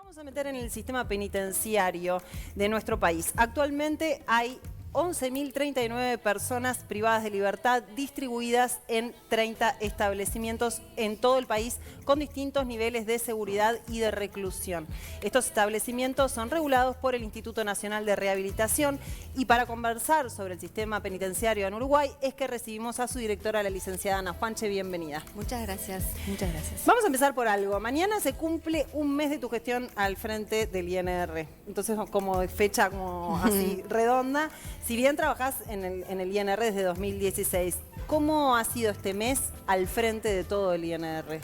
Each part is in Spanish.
Vamos a meter en el sistema penitenciario de nuestro país. Actualmente hay 11.039 personas privadas de libertad distribuidas en 30 establecimientos en todo el país con distintos niveles de seguridad y de reclusión. Estos establecimientos son regulados por el Instituto Nacional de Rehabilitación y para conversar sobre el sistema penitenciario en Uruguay es que recibimos a su directora, la licenciada Ana Juanche. Bienvenida. Muchas gracias, muchas gracias. Vamos a empezar por algo. Mañana se cumple un mes de tu gestión al frente del INR. Entonces, como fecha como así redonda. Si bien trabajás en el INR desde 2016, ¿cómo ha sido este mes al frente de todo el INR?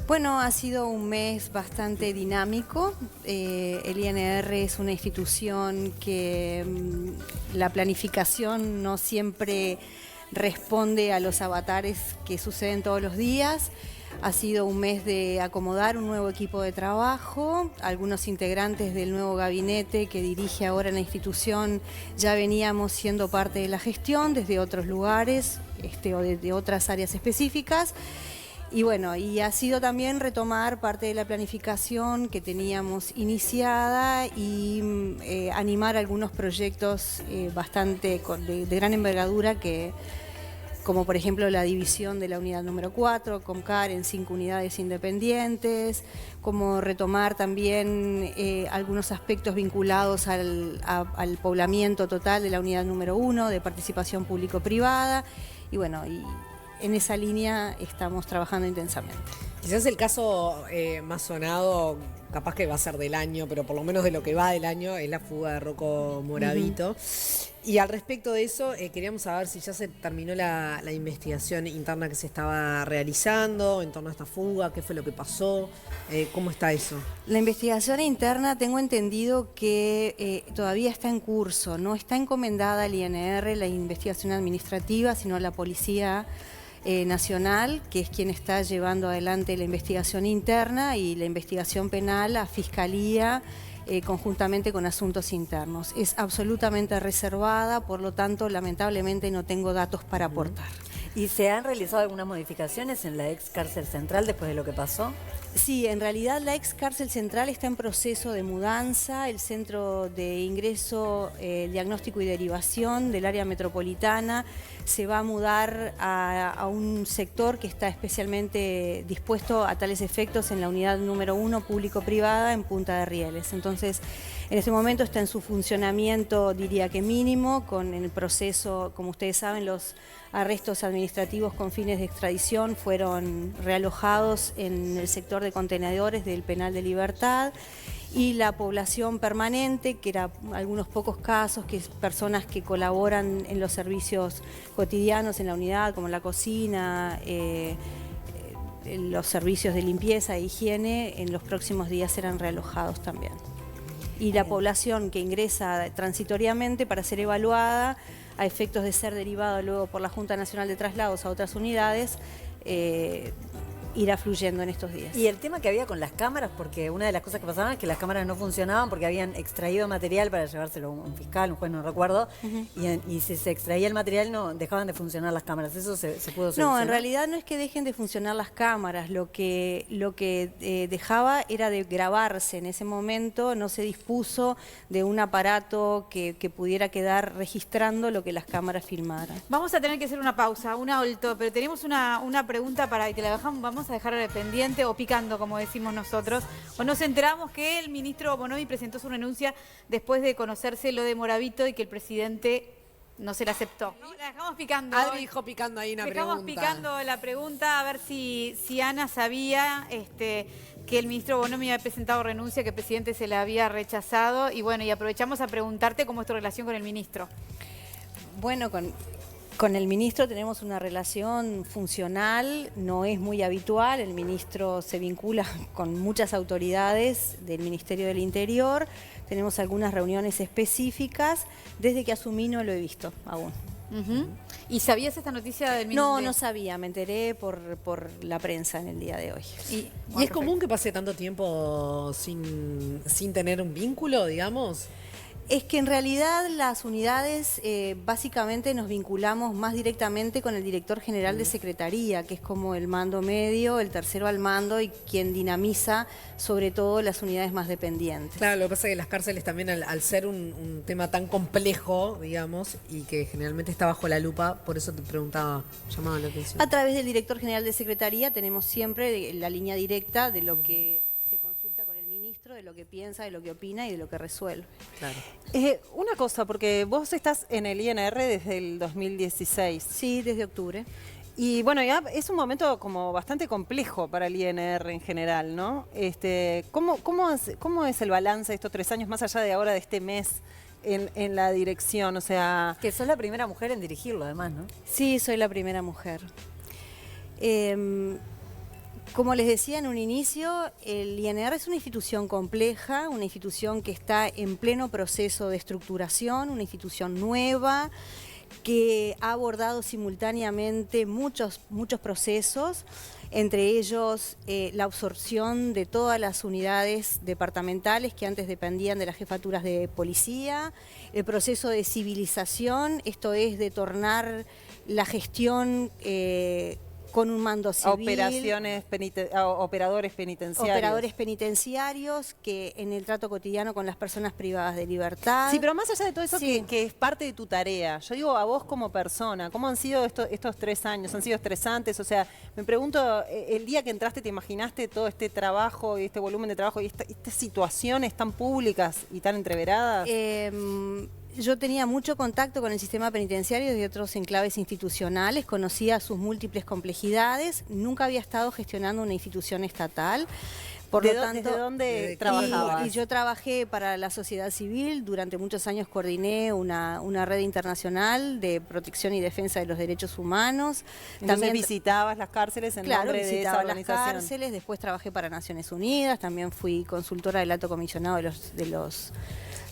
Bueno, ha sido un mes bastante dinámico. El INR es una institución que la planificación no siempre responde a los avatares que suceden todos los días. Ha sido un mes de acomodar un nuevo equipo de trabajo. Algunos integrantes del nuevo gabinete que dirige ahora la institución ya veníamos siendo parte de la gestión desde otros lugares o de otras áreas específicas. Y bueno, y ha sido también retomar parte de la planificación que teníamos iniciada y animar algunos proyectos bastante de gran envergadura como por ejemplo la división de la unidad número 4, Comcar en 5 unidades independientes, como retomar también algunos aspectos vinculados al poblamiento total de la unidad número 1, de participación público-privada, y bueno, y en esa línea estamos trabajando intensamente. Quizás el caso más sonado, capaz que va a ser del año, pero por lo menos de lo que va del año, es la fuga de Rocco Moravito. Y al respecto de eso, queríamos saber si ya se terminó la investigación interna que se estaba realizando en torno a esta fuga, qué fue lo que pasó, cómo está eso. La investigación interna tengo entendido que todavía está en curso, no está encomendada al INR la investigación administrativa, sino a la Policía Nacional, que es quien está llevando adelante la investigación interna, y la investigación penal a Fiscalía, conjuntamente con asuntos internos. Es absolutamente reservada, por lo tanto, lamentablemente no tengo datos para aportar. ¿Y se han realizado algunas modificaciones en la ex cárcel central después de lo que pasó? Sí, en realidad la ex cárcel central está en proceso de mudanza. El centro de ingreso, diagnóstico y derivación del área metropolitana se va a mudar a un sector que está especialmente dispuesto a tales efectos en la unidad número 1 público-privada en Punta de Rieles. Entonces, en este momento está en su funcionamiento, diría que mínimo, con el proceso, como ustedes saben, los arrestos administrativos con fines de extradición fueron realojados en el sector de contenedores del Penal de Libertad, y la población permanente, que era algunos pocos casos, que es personas que colaboran en los servicios cotidianos en la unidad, como la cocina, los servicios de limpieza e higiene, en los próximos días serán realojados también. Y la población que ingresa transitoriamente para ser evaluada a efectos de ser derivado luego por la Junta Nacional de Traslados a otras unidades, irá fluyendo en estos días. Y el tema que había con las cámaras, porque una de las cosas que pasaban es que las cámaras no funcionaban porque habían extraído material para llevárselo a un fiscal, un juez, no recuerdo, y si se extraía el material no dejaban de funcionar las cámaras. ¿Eso se pudo solucionar? No, en realidad no es que dejen de funcionar las cámaras, lo que dejaba era de grabarse. En ese momento no se dispuso de un aparato que pudiera quedar registrando lo que las cámaras filmaran. Vamos a tener que hacer una pausa, un alto, pero tenemos una pregunta y te la dejamos, vamos a dejar pendiente o picando, como decimos nosotros. O nos enteramos que el ministro Bonomi presentó su renuncia después de conocerse lo de Moravito y que el presidente no se la aceptó. ¿No? La dejamos picando. Adri dijo picando ahí una pregunta. Dejamos picando la pregunta a ver si Ana sabía que el ministro Bonomi había presentado renuncia, que el presidente se la había rechazado. Y bueno, y aprovechamos a preguntarte cómo es tu relación con el ministro. Bueno, con el ministro tenemos una relación funcional, no es muy habitual. El ministro se vincula con muchas autoridades del Ministerio del Interior. Tenemos algunas reuniones específicas. Desde que asumí no lo he visto aún. ¿Y sabías esta noticia del ministro? No sabía, me enteré por la prensa en el día de hoy. ¿Y es común que pase tanto tiempo sin tener un vínculo, digamos? Es que en realidad las unidades básicamente nos vinculamos más directamente con el director general de Secretaría, que es como el mando medio, el tercero al mando y quien dinamiza sobre todo las unidades más dependientes. Claro, lo que pasa es que las cárceles también al ser un tema tan complejo, digamos, y que generalmente está bajo la lupa, por eso te preguntaba, llamaba la atención. A través del director general de Secretaría tenemos siempre la línea directa de lo que se consulta con el ministro, de lo que piensa, de lo que opina y de lo que resuelve. Claro. Una cosa, porque vos estás en el INR desde el 2016. Sí, desde octubre. Y bueno, ya es un momento como bastante complejo para el INR en general, ¿no? ¿Cómo es el balance de estos 3 años, más allá de ahora de este mes en la dirección? O sea, Que sos la primera mujer en dirigirlo, además, ¿no? Sí, soy la primera mujer. Como les decía en un inicio, el INR es una institución compleja, una institución que está en pleno proceso de estructuración, una institución nueva, que ha abordado simultáneamente muchos procesos, entre ellos la absorción de todas las unidades departamentales que antes dependían de las jefaturas de policía, el proceso de civilización, esto es de tornar la gestión con un mando civil. Operadores penitenciarios. Operadores penitenciarios que en el trato cotidiano con las personas privadas de libertad. Sí, pero más allá de todo eso Sí. que es parte de tu tarea, yo digo a vos como persona, ¿cómo han sido estos 3 años? ¿Han sido estresantes? O sea, me pregunto, el día que entraste, ¿te imaginaste todo este trabajo y este volumen de trabajo y estas situaciones tan públicas y tan entreveradas? Yo tenía mucho contacto con el sistema penitenciario desde otros enclaves institucionales, conocía sus múltiples complejidades, nunca había estado gestionando una institución estatal. Por lo tanto, ¿Desde dónde trabajabas? Y yo trabajé para la sociedad civil, durante muchos años coordiné una red internacional de protección y defensa de los derechos humanos. Entonces También visitabas las cárceles en Claro, nombre de esa visitaba las organización. cárceles, después trabajé para Naciones Unidas, también fui consultora del alto comisionado de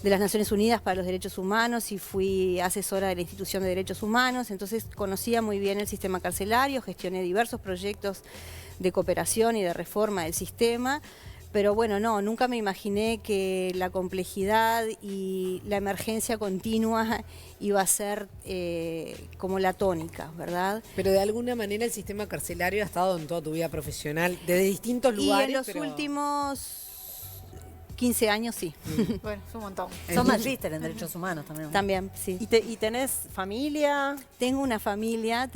las Naciones Unidas para los Derechos Humanos y fui asesora de la Institución de Derechos Humanos, entonces conocía muy bien el sistema carcelario, gestioné diversos proyectos de cooperación y de reforma del sistema, pero bueno, nunca me imaginé que la complejidad y la emergencia continua iba a ser como la tónica, ¿verdad? Pero de alguna manera el sistema carcelario ha estado en toda tu vida profesional, desde distintos lugares. Y en los últimos 15 años sí. Bueno, es un montón. Sos magíster en derechos humanos también. También, sí. ¿Y tenés familia? Tengo una familia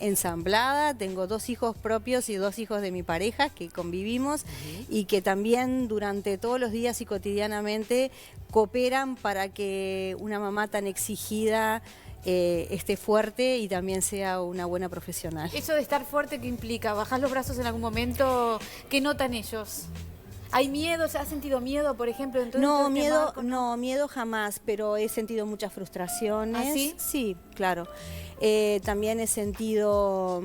ensamblada, tengo 2 hijos propios y 2 hijos de mi pareja que convivimos y que también durante todos los días y cotidianamente cooperan para que una mamá tan exigida esté fuerte y también sea una buena profesional. Eso de estar fuerte, ¿qué implica? ¿Bajás los brazos en algún momento? ¿Qué notan ellos? ¿Hay miedo? ¿Se ha sentido miedo, por ejemplo? En todo No, este marco? miedo jamás, pero he sentido muchas frustraciones. ¿Ah, sí? Sí, claro. También he sentido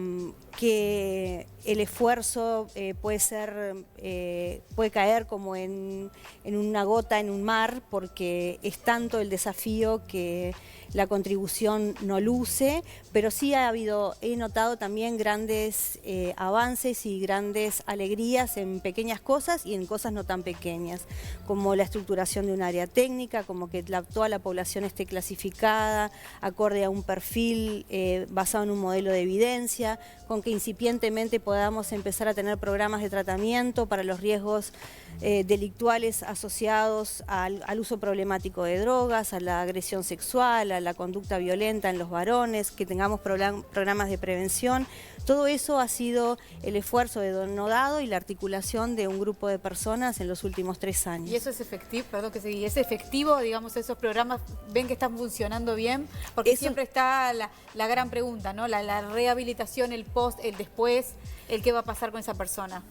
que el esfuerzo puede caer como en una gota en un mar, porque es tanto el desafío que la contribución no luce, pero sí he notado también grandes avances y grandes alegrías en pequeñas cosas y en cosas no tan pequeñas, como la estructuración de un área técnica, como que toda la población esté clasificada, acorde a un perfil basado en un modelo de evidencia, con que incipientemente podamos empezar a tener programas de tratamiento para los riesgos delictuales asociados al uso problemático de drogas, a la agresión sexual, a la conducta violenta en los varones, que tengamos programas de prevención. Todo eso ha sido el esfuerzo de Don Nodado y la articulación de un grupo de personas en los últimos 3 años. ¿Y eso es efectivo? Perdón que seguí. ¿Es efectivo, digamos, esos programas? ¿Ven que están funcionando bien? Porque siempre está la gran pregunta, ¿no? La rehabilitación, el post, el después, el qué va a pasar con esa persona.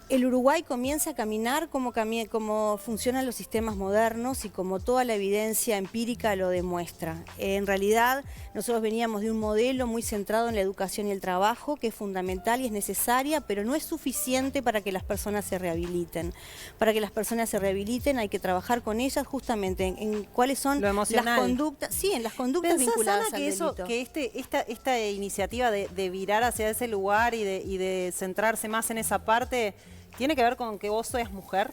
El Uruguay comienza a caminar como funcionan los sistemas modernos y como toda la evidencia empírica lo demuestra. En realidad, nosotros veníamos de un modelo muy centrado en la educación y el trabajo, que es fundamental y es necesaria, pero no es suficiente para que las personas se rehabiliten. Para que las personas se rehabiliten hay que trabajar con ellas justamente en cuáles son lo emocional. Las conductas, sí, en las conductas vinculadas al delito. Que esta iniciativa de virar hacia ese lugar y de centrarse más en esa parte, ¿tiene que ver con que vos seas mujer?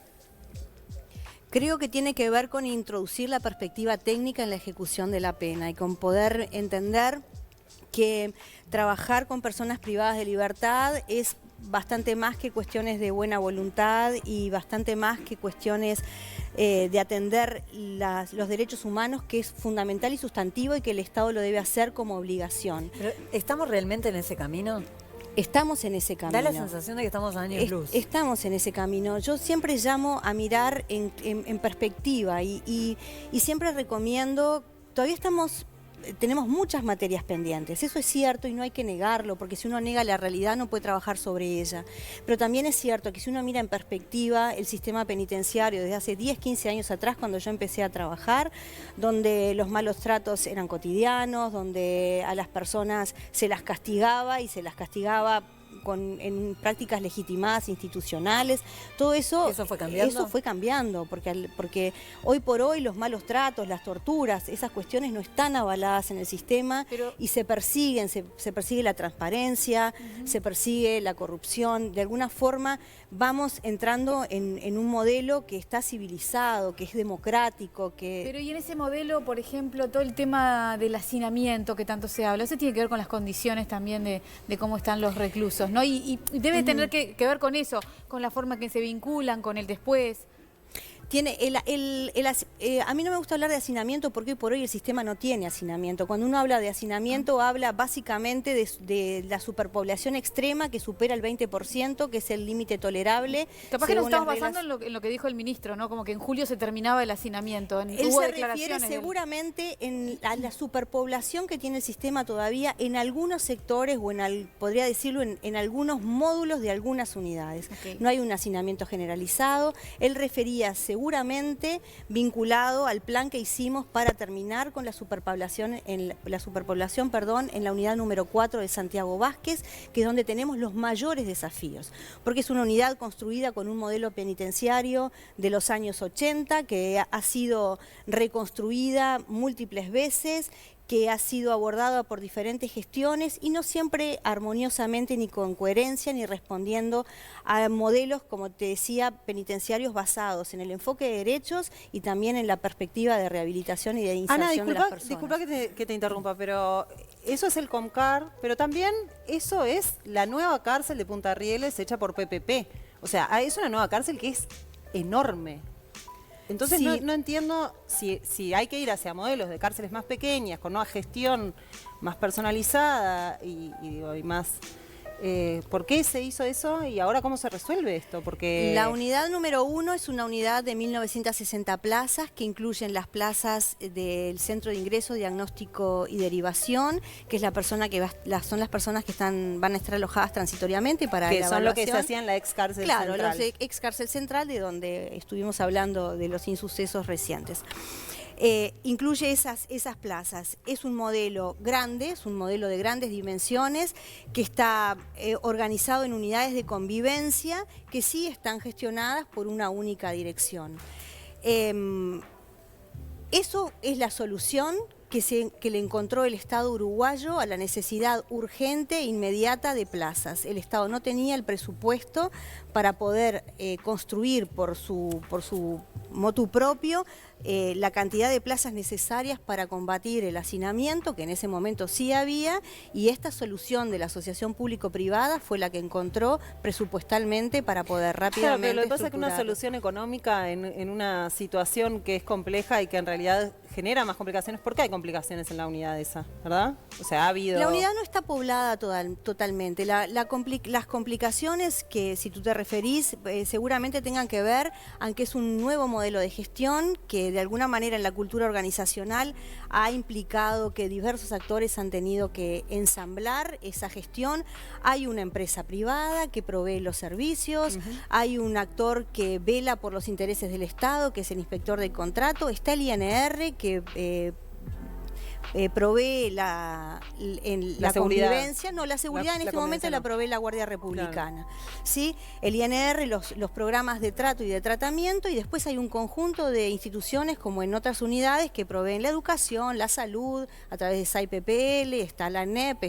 Creo que tiene que ver con introducir la perspectiva técnica en la ejecución de la pena y con poder entender que trabajar con personas privadas de libertad es bastante más que cuestiones de buena voluntad y bastante más que cuestiones de atender los derechos humanos, que es fundamental y sustantivo y que el Estado lo debe hacer como obligación. Pero, ¿estamos realmente en ese camino? Estamos en ese camino. Da la sensación de que estamos a años luz. Estamos en ese camino. Yo siempre llamo a mirar en perspectiva y siempre recomiendo, todavía tenemos muchas materias pendientes, eso es cierto y no hay que negarlo, porque si uno nega la realidad no puede trabajar sobre ella. Pero también es cierto que si uno mira en perspectiva el sistema penitenciario desde hace 10, 15 años atrás, cuando yo empecé a trabajar, donde los malos tratos eran cotidianos, donde a las personas se las castigaba y se las castigaba en prácticas legitimadas institucionales, todo eso fue cambiando. Eso fue cambiando, porque hoy por hoy los malos tratos, las torturas, esas cuestiones no están avaladas en el sistema y se persiguen, se persigue la transparencia, se persigue la corrupción. De alguna forma vamos entrando en un modelo que está civilizado, que es democrático, Pero y en ese modelo, por ejemplo, todo el tema del hacinamiento que tanto se habla, eso tiene que ver con las condiciones también de cómo están los reclusos, ¿no? Y debe tener que ver con eso, con la forma que se vinculan, con el después. A mí no me gusta hablar de hacinamiento porque hoy por hoy el sistema no tiene hacinamiento. Cuando uno habla de hacinamiento, habla básicamente de la superpoblación extrema que supera el 20%, que es el límite tolerable. Capaz que nos estamos basando en lo que dijo el ministro, ¿no? Como que en julio se terminaba el hacinamiento. Él se refiere seguramente a la superpoblación que tiene el sistema todavía en algunos sectores o podría decirlo, en algunos módulos de algunas unidades. Okay. No hay un hacinamiento generalizado. Él refería seguramente vinculado al plan que hicimos para terminar con la superpoblación en la unidad número 4 de Santiago Vázquez, que es donde tenemos los mayores desafíos, porque es una unidad construida con un modelo penitenciario de los años 80, que ha sido reconstruida múltiples veces, que ha sido abordada por diferentes gestiones y no siempre armoniosamente ni con coherencia ni respondiendo a modelos, como te decía, penitenciarios basados en el enfoque de derechos y también en la perspectiva de rehabilitación y de inserción de las personas. Disculpa que te interrumpa, pero eso es el COMCAR, pero también eso es la nueva cárcel de Punta Rieles hecha por PPP. O sea, es una nueva cárcel que es enorme. Entonces sí. no entiendo si hay que ir hacia modelos de cárceles más pequeñas, con una gestión más personalizada y más... ¿Por qué se hizo eso y ahora cómo se resuelve esto? Porque la unidad número 1 es una unidad de 1960 plazas que incluyen las plazas del Centro de Ingreso, Diagnóstico y Derivación, que es la persona que son las personas que van a estar alojadas transitoriamente para que la son evaluación. Lo que se hacía en la ex cárcel central. Claro, los ex cárcel central, de donde estuvimos hablando de los insucesos recientes. Incluye esas plazas. Es un modelo grande, es un modelo de grandes dimensiones que está organizado en unidades de convivencia que sí están gestionadas por una única dirección. Eso es la solución que le encontró el Estado uruguayo a la necesidad urgente e inmediata de plazas. El Estado no tenía el presupuesto para poder construir por su motu propio la cantidad de plazas necesarias para combatir el hacinamiento, que en ese momento sí había, y esta solución de la asociación público-privada fue la que encontró presupuestalmente para poder rápidamente. Claro, pero lo que pasa es que una solución económica en una situación que es compleja y que en realidad genera más complicaciones, porque hay complicaciones en la unidad esa, ¿verdad? O sea, ha habido... La unidad no está poblada totalmente. Las complicaciones que, si tú te referís, seguramente tengan que ver, aunque es un nuevo modelo de gestión que de alguna manera en la cultura organizacional ha implicado que diversos actores han tenido que ensamblar esa gestión. Hay una empresa privada que provee los servicios, hay un actor que vela por los intereses del Estado, que es el inspector de contrato, está el INR, que provee La la seguridad. convivencia, no, la seguridad en La este momento convivencia la no. provee la Guardia Republicana. ¿Sí? El INR, los programas de trato y de tratamiento, y después hay un conjunto de instituciones, como en otras unidades, que proveen la educación, la salud, a través de SAIPPL, está la ANEP,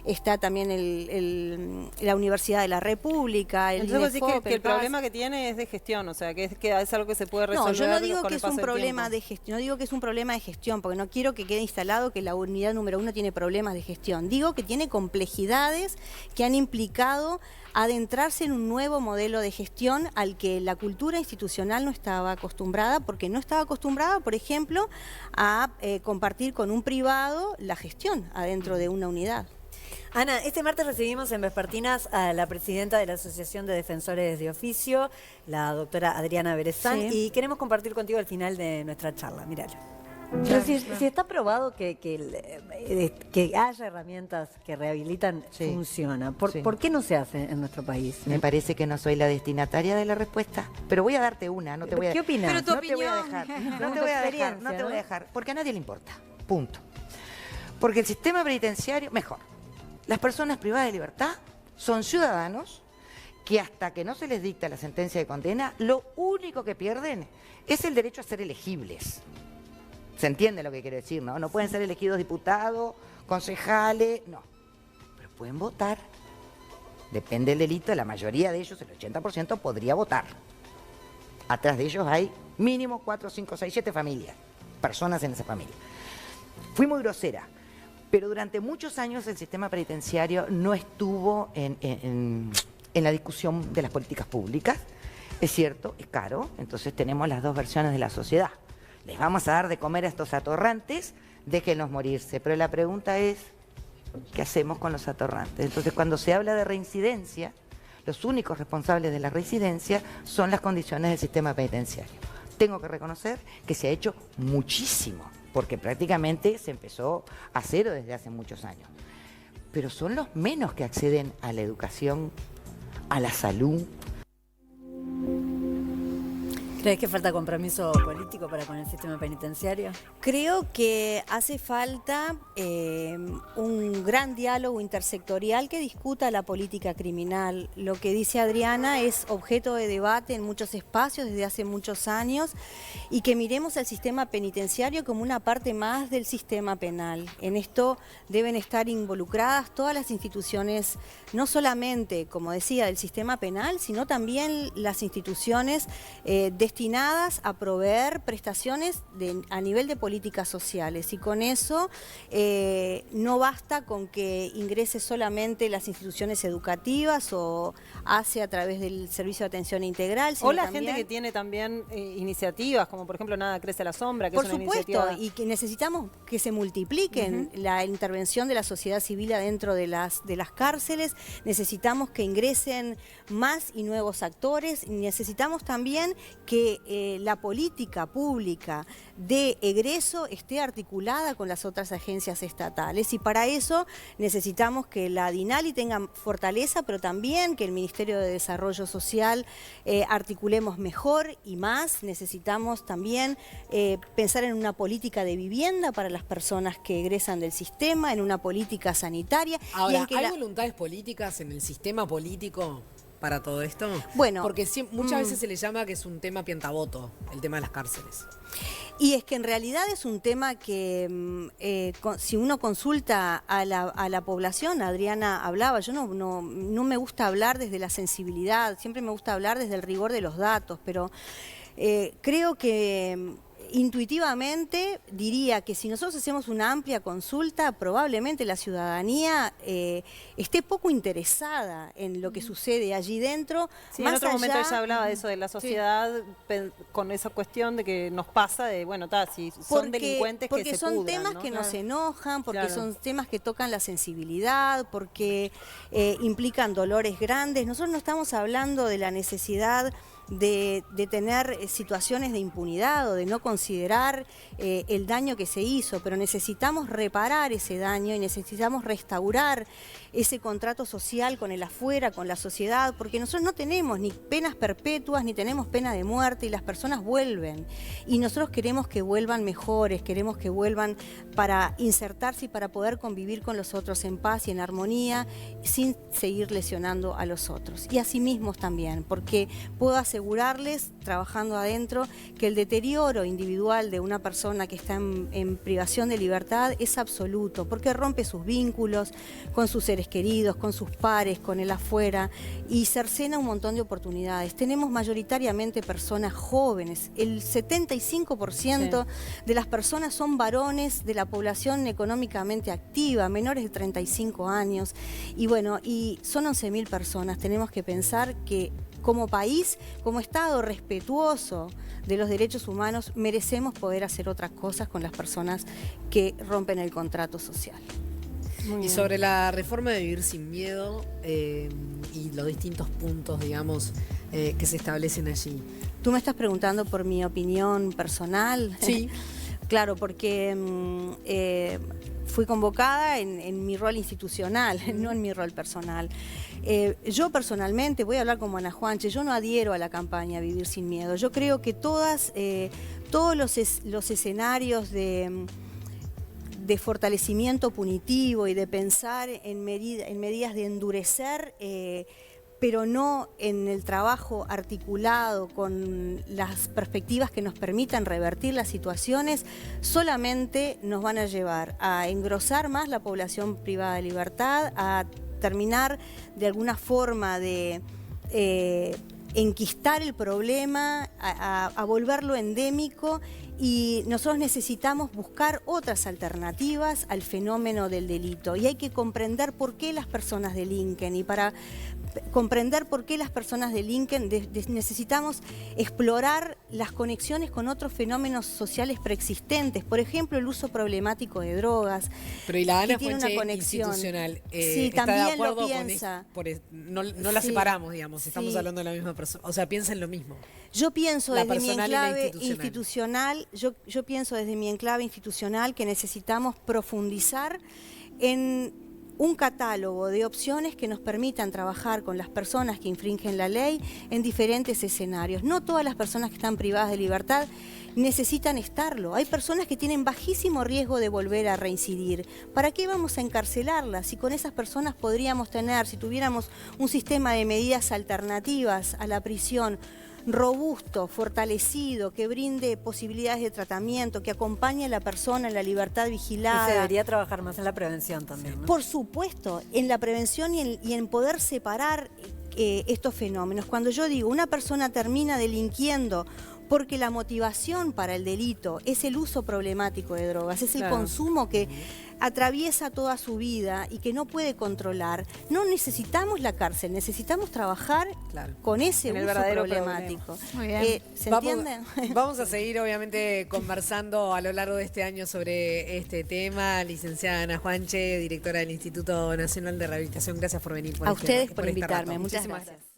está también la Universidad de la República, el Entonces vos decís INEFOP, que el PAS. problema que tiene es de gestión, o sea, que es algo que se puede resolver No, yo no digo con que el es paso un del problema tiempo. de gestión, no digo que es un problema de gestión, porque no quiero que quede instalado que la unidad número 1 tiene problemas de gestión. Digo que tiene complejidades que han implicado adentrarse en un nuevo modelo de gestión al que la cultura institucional no estaba acostumbrada, porque no estaba acostumbrada, por ejemplo, a compartir con un privado la gestión adentro de una unidad. Ana, este martes recibimos en Vespertinas a la presidenta de la Asociación de Defensores de Oficio, la doctora Adriana Berezán, Sí. y queremos compartir contigo el final de nuestra charla. Míralo. Pero si está probado que haya herramientas que rehabilitan, Sí. funciona. Sí. ¿Por qué no se hace en nuestro país? Me parece que no soy la destinataria de la respuesta, pero voy a darte una, no te voy a ¿Qué opinas? Pero tu No te voy a opinión. dejar, no Como te tu voy a dejar, experiencia, no te voy a ¿no? dejar, porque a nadie le importa, punto. Porque el sistema penitenciario, mejor, las personas privadas de libertad son ciudadanos que hasta que no se les dicta la sentencia de condena, lo único que pierden es el derecho a ser elegibles. ¿Se entiende lo que quiero decir, no? No pueden ser elegidos diputados, concejales, no. Pero pueden votar. Depende del delito, la mayoría de ellos, el 80%, podría votar. Atrás de ellos hay mínimo 4, 5, 6, 7 familias, personas en esa familia. Fui muy grosera, pero durante muchos años el sistema penitenciario no estuvo en la discusión de las políticas públicas. Es cierto, es caro, entonces tenemos las dos versiones de la sociedad. Les vamos a dar de comer a estos atorrantes, déjenlos morirse. Pero la pregunta es, ¿qué hacemos con los atorrantes? Entonces, cuando se habla de reincidencia, los únicos responsables de la reincidencia son las condiciones del sistema penitenciario. Tengo que reconocer que se ha hecho muchísimo, porque prácticamente se empezó a cero desde hace muchos años. Pero son los menos que acceden a la educación, a la salud. ¿Crees que falta compromiso político para con el sistema penitenciario? Creo que hace falta un gran diálogo intersectorial que discuta la política criminal. Lo que dice Adriana es objeto de debate en muchos espacios desde hace muchos años, y que miremos al sistema penitenciario como una parte más del sistema penal. En esto deben estar involucradas todas las instituciones, no solamente, como decía, del sistema penal, sino también las instituciones destinadas a proveer prestaciones a nivel de políticas sociales. Y con eso no basta con que ingrese solamente las instituciones educativas o hace a través del servicio de atención integral, sino O la también, gente que tiene también iniciativas, como por ejemplo Nada Crece a la Sombra, que por es una supuesto, iniciativa... y que necesitamos que se multipliquen la intervención de la sociedad civil adentro de las cárceles, necesitamos que ingresen más y nuevos actores, y necesitamos también que la política pública de egreso esté articulada con las otras agencias estatales, y para eso necesitamos que la DINALI tenga fortaleza, pero también que el Ministerio de Desarrollo Social articulemos mejor y más. Necesitamos también pensar en una política de vivienda para las personas que egresan del sistema, en una política sanitaria. y Ahora, en que ¿hay la- voluntades políticas en el sistema político para todo esto? Bueno, porque muchas veces se le llama que es un tema piantavoto, el tema de las cárceles. Y es que en realidad es un tema que si uno consulta a la población, Adriana hablaba, yo no me gusta hablar desde la sensibilidad, siempre me gusta hablar desde el rigor de los datos, pero creo que intuitivamente diría que si nosotros hacemos una amplia consulta, probablemente la ciudadanía esté poco interesada en lo que sucede allí dentro. Sí, más en otro momento allá- ella hablaba de eso, de la sociedad, con esa cuestión de que nos pasa de, bueno, si son delincuentes que porque se son pudran, temas ¿no? que nos enojan, porque Claro. son temas que tocan la sensibilidad, porque implican dolores grandes. Nosotros no estamos hablando de la necesidad de tener situaciones de impunidad o de no considerar el daño que se hizo, pero necesitamos reparar ese daño y necesitamos restaurar ese contrato social con el afuera, con la sociedad, porque nosotros no tenemos ni penas perpetuas ni tenemos pena de muerte y las personas vuelven. Y nosotros queremos que vuelvan mejores, queremos que vuelvan para insertarse y para poder convivir con los otros en paz y en armonía sin seguir lesionando a los otros. Y a sí mismos también, porque puedo asegurarles, trabajando adentro, que el deterioro individual de una persona que está en privación de libertad es absoluto, porque rompe sus vínculos con sus seres queridos, con sus pares, con el afuera, y cercena un montón de oportunidades. Tenemos mayoritariamente personas jóvenes, el 75% de las personas son varones de la población económicamente activa, menores de 35 años, y bueno, y son 11.000 personas. Tenemos que pensar que como país, como Estado respetuoso de los derechos humanos, merecemos poder hacer otras cosas con las personas que rompen el contrato social. Y sobre la reforma de Vivir Sin Miedo y los distintos puntos, digamos, que se establecen allí. ¿Tú me estás preguntando por mi opinión personal? Sí. Claro, porque fui convocada en mi rol institucional, no en mi rol personal. Yo personalmente, voy a hablar como Ana Juanche, yo no adhiero a la campaña Vivir Sin Miedo. Yo creo que todos los escenarios de fortalecimiento punitivo y de pensar en medidas de endurecer, pero no en el trabajo articulado con las perspectivas que nos permitan revertir las situaciones, solamente nos van a llevar a engrosar más la población privada de libertad, a terminar de alguna forma de enquistar el problema, a volverlo endémico, y nosotros necesitamos buscar otras alternativas al fenómeno del delito. Y hay que comprender por qué las personas delinquen, y para comprender por qué las personas delinquen necesitamos explorar las conexiones con otros fenómenos sociales preexistentes, por ejemplo el uso problemático de drogas. Pero y la Ana tiene Juanche una conexión institucional, sí, ¿está también de acuerdo lo piensa. No la Sí. separamos, digamos, estamos Sí. hablando de la misma persona, o sea, piensa en lo mismo. Yo pienso La desde mi personal y la enclave institucional. institucional, yo pienso desde mi enclave institucional que necesitamos profundizar en un catálogo de opciones que nos permitan trabajar con las personas que infringen la ley en diferentes escenarios. No todas las personas que están privadas de libertad necesitan estarlo. Hay personas que tienen bajísimo riesgo de volver a reincidir. ¿Para qué vamos a encarcelarlas? Si con esas personas podríamos tener, si tuviéramos un sistema de medidas alternativas a la prisión, robusto, fortalecido, que brinde posibilidades de tratamiento, que acompañe a la persona en la libertad vigilada. Y se debería trabajar más en la prevención también, ¿no? Por supuesto, en la prevención y en poder separar estos fenómenos. Cuando yo digo una persona termina delinquiendo porque la motivación para el delito es el uso problemático de drogas, es el consumo que atraviesa toda su vida y que no puede controlar, no necesitamos la cárcel, necesitamos trabajar con ese En el uso verdadero problemático. Muy bien. ¿Se entiende? Vamos a seguir, obviamente, conversando a lo largo de este año sobre este tema. Licenciada Ana Juanche, directora del Instituto Nacional de Rehabilitación, gracias por venir. A ustedes por este invitarme, rato. muchas Muchísimas gracias.